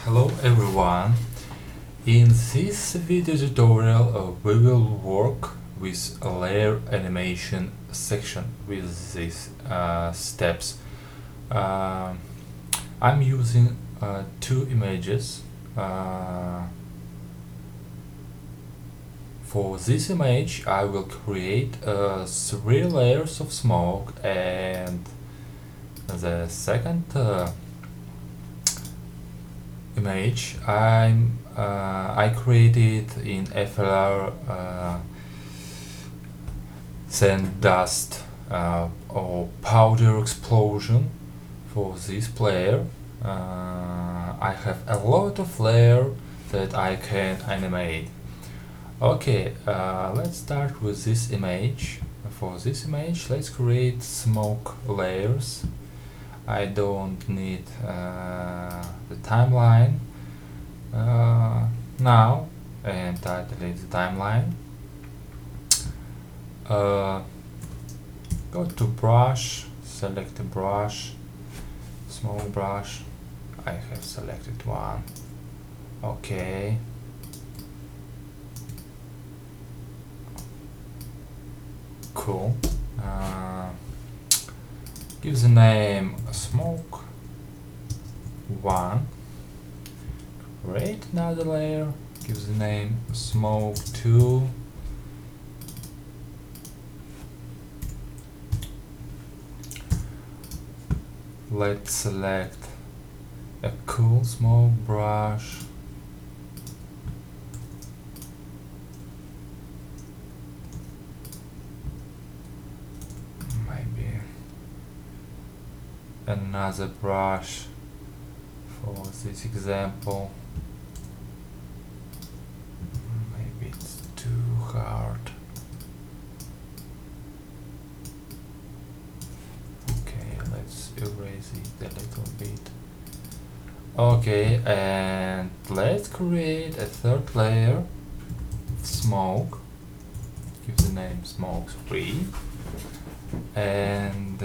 Hello everyone. In this video tutorial we will work with a layer animation section with these steps. I'm using two images. For this image I will create 3 layers of smoke, and the second image I created in FLR sand dust or powder explosion. For this player I have a lot of layers that I can animate. Okay, let's start with this image. For this image let's create smoke layers. I don't need the timeline now, and I delete the timeline. Go to brush, select the brush, small brush. I have selected one. Okay. Cool. Give the name smoke 1. Create another layer. Give the name smoke 2. Let's select a cool smoke brush. Another brush for this example. Maybe it's too hard. Okay, let's erase it a little bit. Okay, and let's create a third layer of smoke. Give the name smoke 3, and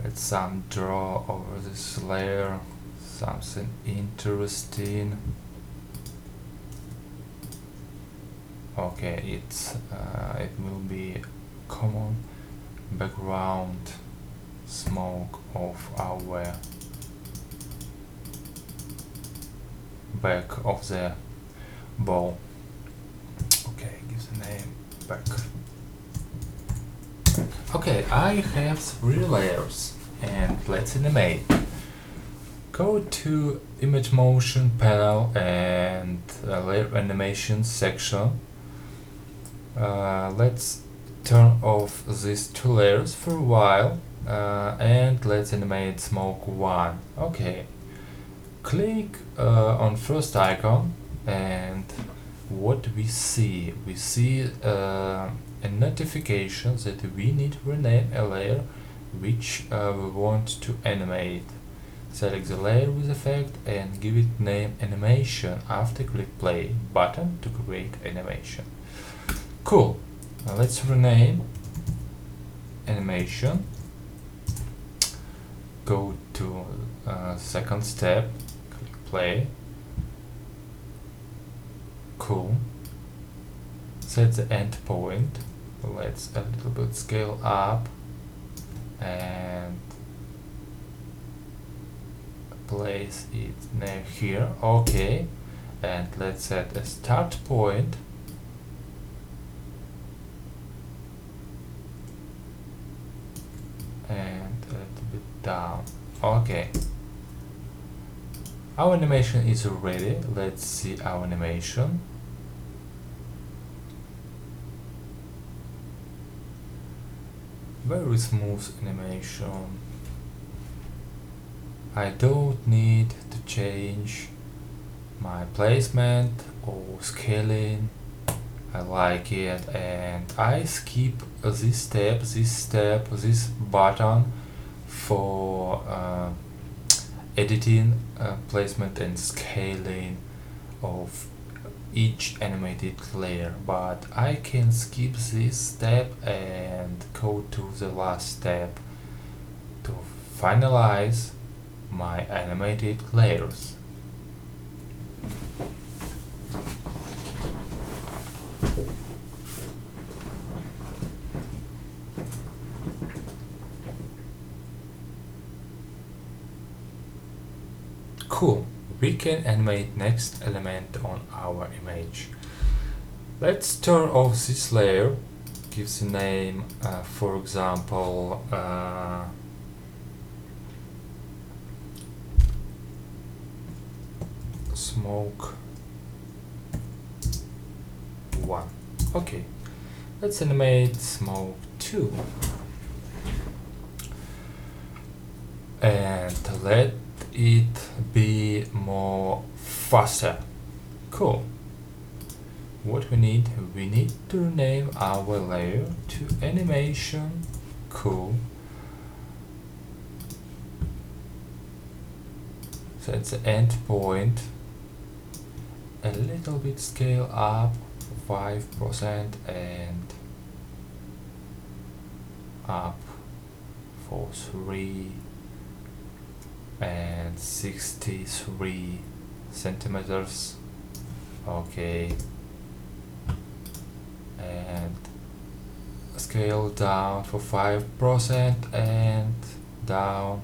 let's draw over this layer something interesting. Okay, it will be common background smoke of our back of the ball. Okay, give the name back. Okay, I have 3 layers, and let's animate. Go to image motion panel and layer animation section. Let's turn off these 2 layers for a while, and let's animate smoke 1. Okay, click on first icon, and what we see a notification that we need to rename a layer which we want to animate. Select the layer with effect and give it name animation after click play button to create animation. Cool. Now let's rename animation. Go to second step, click play. Cool. Set the end point. Let's a little bit scale up and place it near here. Okay, and let's set a start point and a little bit down. Okay, our animation is ready. Let's see our animation. Very smooth animation. I don't need to change my placement or scaling. I like it, and I skip this button for editing placement and scaling of each animated layer, but I can skip this step and go to the last step to finalize my animated layers. Cool, we can animate next element on our image. Let's turn off this layer, gives a name, for example, smoke 1. Okay, let's animate smoke 2. And let it be more faster. Cool. What we need to rename our layer to animation. Cool. So it's the end point. A little bit scale up, 5% and up for 3 and 63 centimeters. Okay, and scale down for 5% and down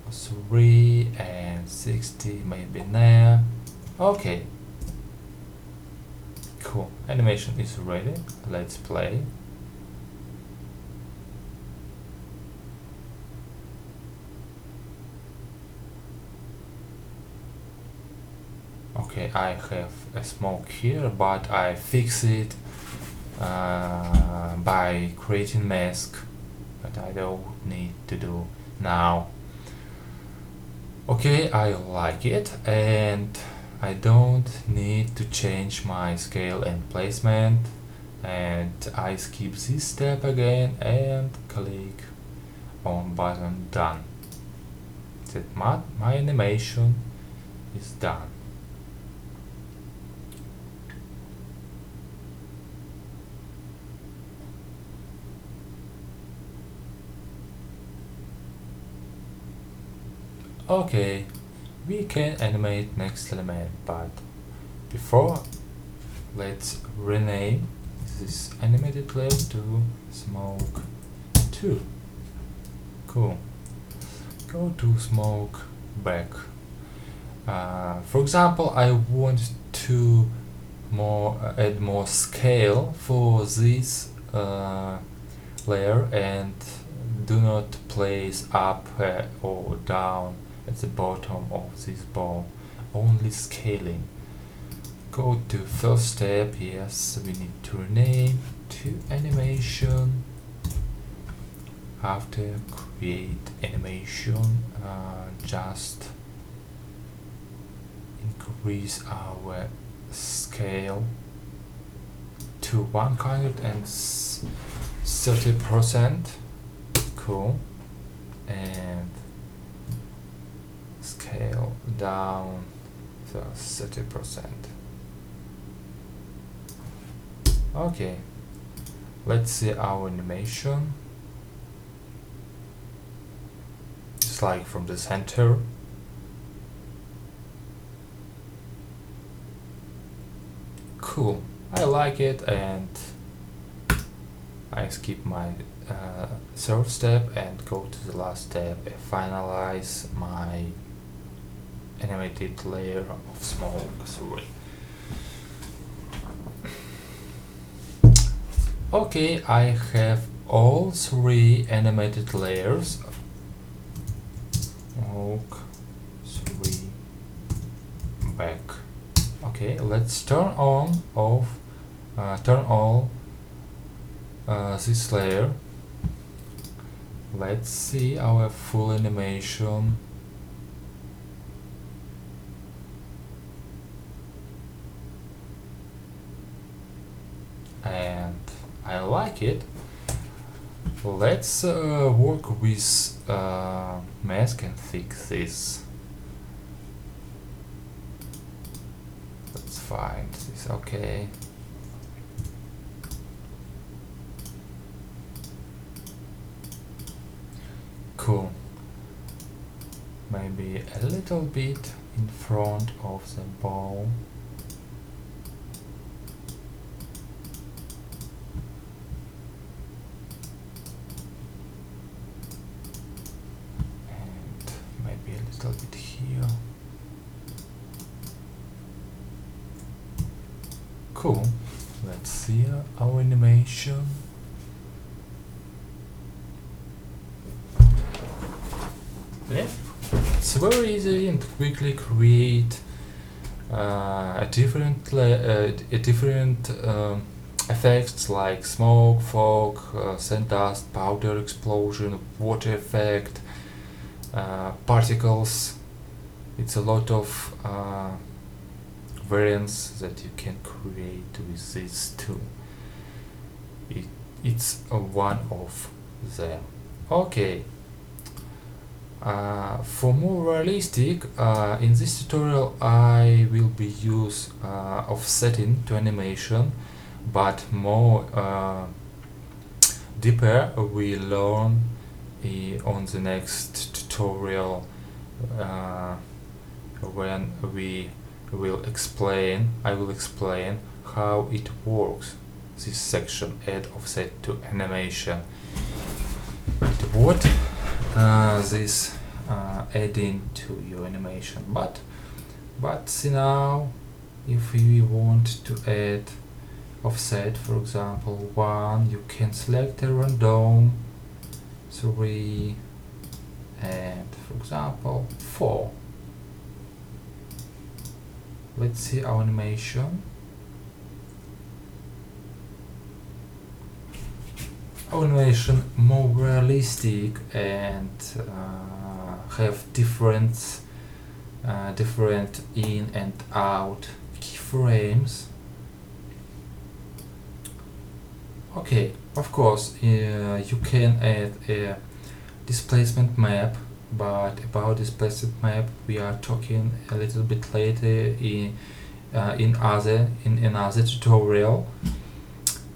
for 3 and 60 maybe there. Okay, cool, animation is ready. Let's play. Okay, I have a smoke here, but I fix it by creating mask, but I don't need to do now. Okay, I like it, and I don't need to change my scale and placement, and I skip this step again and click on button done. That my animation is done. Okay, we can animate next element, but before, let's rename this animated layer to smoke 2. Cool. Go to smoke back. For example, I want to add more scale for this layer and do not place up or down at the bottom of this ball, only scaling. Go to first step. Yes, we need to rename to animation. After create animation, just increase our scale to 130%. Cool. And scale down to 30%. Okay, let's see our animation. Just like from the center. Cool, I like it, and I skip my third step and go to the last step and finalize my animated layer of smoke 3. Okay, I have all 3 animated layers. Smoke 3 back. Okay, let's turn on this layer. Let's see our full animation. And I like it. Let's work with mask and fix this. Let's find this. Okay. Cool. maybe a little bit in front of the ball. And maybe a little bit here. Cool. Let's see our animation. Yeah, it's very easy and quickly create a different effects like smoke, fog, sand dust, powder explosion, water effect, particles. It's a lot of variants that you can create with this tool. It's one of them. Okay. For more realistic, in this tutorial I will be use offsetting to animation, but more deeper we learn on the next tutorial when I will explain how it works, this section add offset to animation. What this adding to your animation, but see now, if you want to add offset, for example 1, you can select a random 3 and for example 4. Let's see our animation. Our animation more realistic and have different in and out keyframes. Okay, of course you can add a displacement map, but about displacement map we are talking a little bit later in another tutorial.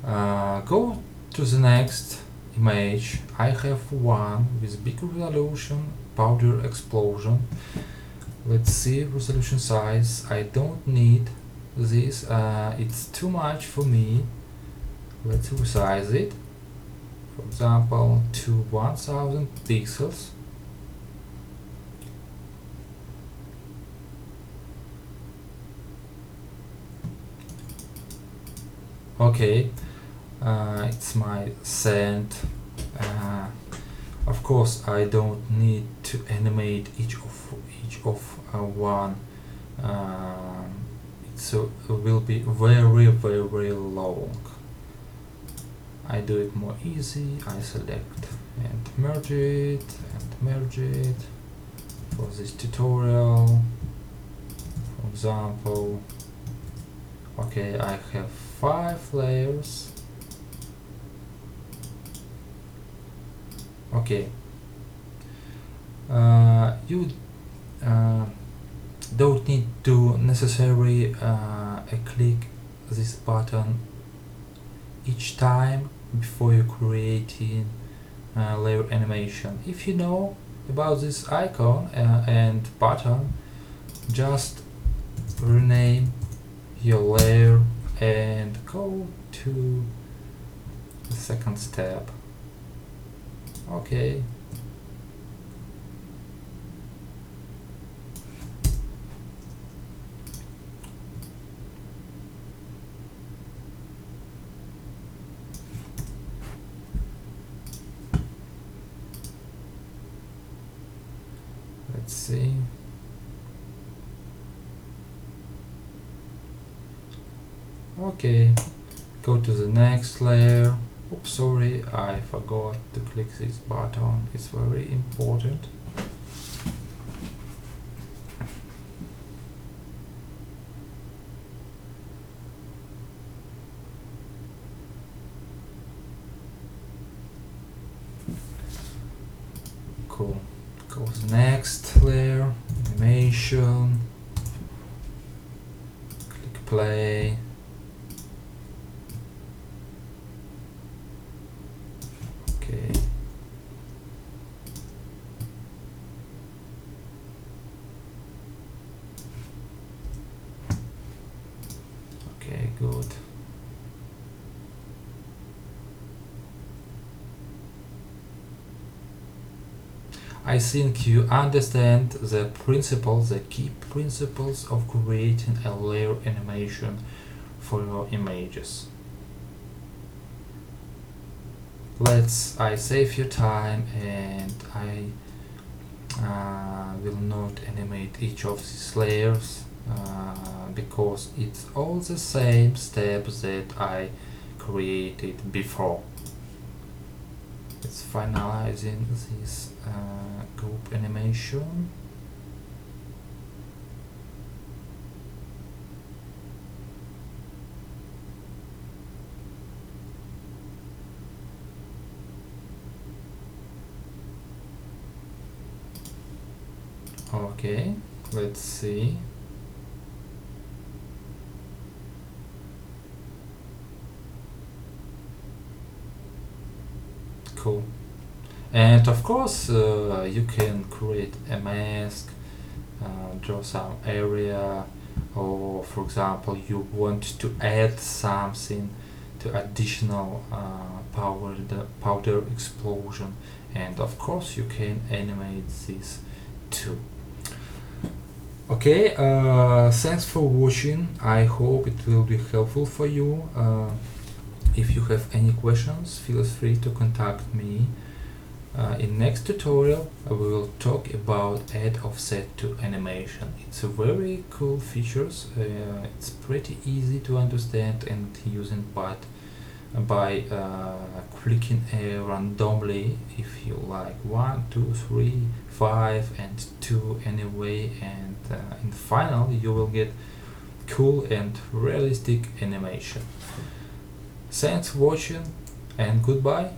Go to the next image. I have one with big resolution, powder explosion. Let's see resolution size. I don't need this, it's too much for me. Let's resize it, for example to 1000 pixels. Okay, it's my sand. Of course I don't need to animate each of one. It will be very long. I do it more easy. I select and merge it for this tutorial. For example, okay, I have 5 layers. Okay, you don't need to necessarily click this button each time before you creating layer animation. If you know about this icon and button, just rename your layer and go to the second step. Okay. Let's see. Okay, go to the next layer. Oops, sorry, I forgot to click this button. It's very important. Cool. Go to the next layer, animation. Click play. Okay. I think you understand the principles, the key principles of creating a layer animation for your images. I save your time, and I will not animate each of these layers because it's all the same steps that I created before. It's finalizing this group animation. Okay, let's see. Cool. And of course, you can create a mask, draw some area, or for example, you want to add something to additional powder explosion, and of course, you can animate this too. Okay, thanks for watching. I hope it will be helpful for you. If you have any questions, feel free to contact me. In next tutorial, we will talk about add offset to animation. It's a very cool features. It's pretty easy to understand and using, but by clicking randomly, if you like 1, 2, 3, 5 and 2 anyway, and in the final you will get cool and realistic animation. Thanks for watching, and goodbye.